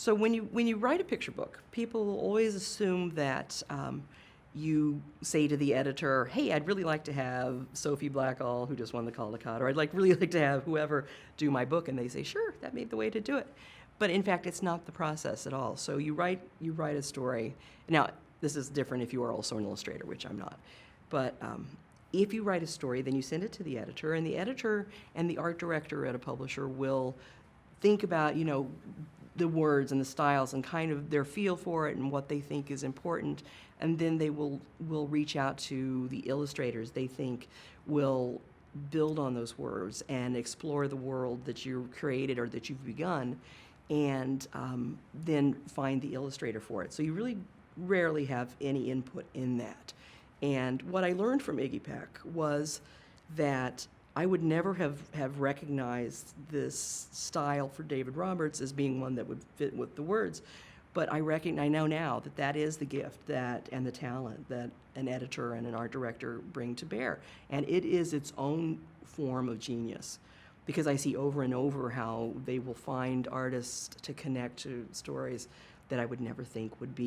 So when you write a picture book, people always assume that you say to the editor, "Hey, I'd really like to have Sophie Blackall, who just won the Caldecott, or I'd really like to have whoever do my book," and they say, "Sure, that may be the way to do it." But in fact, it's not the process at all. So you write a story. Now, this is different if you are also an illustrator, which I'm not. But if you write a story, then you send it to the editor, and the editor and the art director at a publisher will think about, the words and the styles and kind of their feel for it and what they think is important, and then they will reach out to the illustrators they think will build on those words and explore the world that you've created or that you've begun, and then find the illustrator for it. So you really rarely have any input in that. And what I learned from Iggy Peck was that I would never have recognized this style for David Roberts as being one that would fit with the words, but I know now that that is the gift and the talent that an editor and an art director bring to bear, and it is its own form of genius, because I see over and over how they will find artists to connect to stories that I would never think would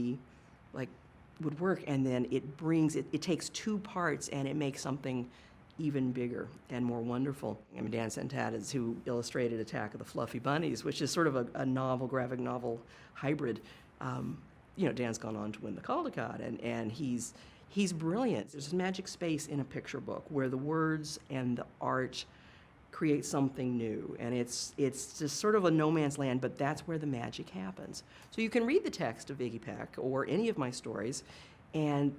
work, and then it takes two parts and it makes something even bigger and more wonderful. Dan Santat is who illustrated Attack of the Fluffy Bunnies, which is sort of a graphic novel hybrid. Dan's gone on to win the Caldecott, and he's brilliant. There's a magic space in a picture book where the words and the art create something new, and it's just sort of a no man's land, but that's where the magic happens. So you can read the text of Iggy Peck or any of my stories, and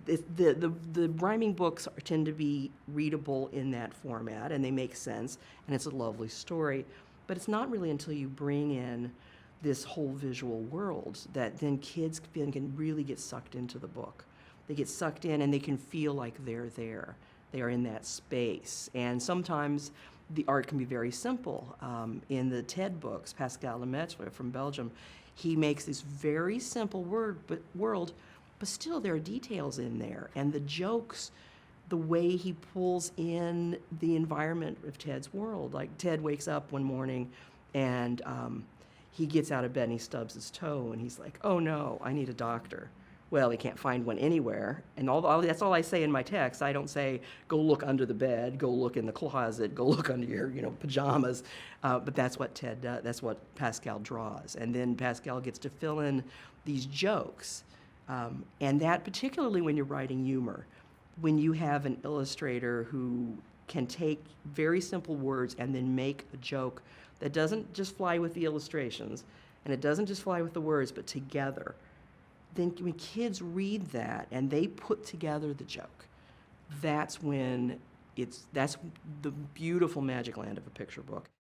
the rhyming books tend to be readable in that format, and they make sense, and it's a lovely story. But it's not really until you bring in this whole visual world that then kids can really get sucked into the book. They get sucked in, and they can feel like they're there. They are in that space. And sometimes the art can be very simple. In the TED books, Pascal Lemaitre from Belgium, he makes this very simple world, but still there are details in there. And the jokes, the way he pulls in the environment of Ted's world. Like Ted wakes up one morning and he gets out of bed and he stubs his toe and he's like, "Oh no, I need a doctor." Well, he can't find one anywhere, and that's all I say in my text. I don't say, go look under the bed, go look in the closet, go look under your pajamas, but that's what Ted does. That's what Pascal draws, and then Pascal gets to fill in these jokes, and that particularly when you're writing humor, when you have an illustrator who can take very simple words and then make a joke that doesn't just fly with the illustrations, and it doesn't just fly with the words, but together. Then when kids read that and they put together the joke, that's the beautiful magic land of a picture book.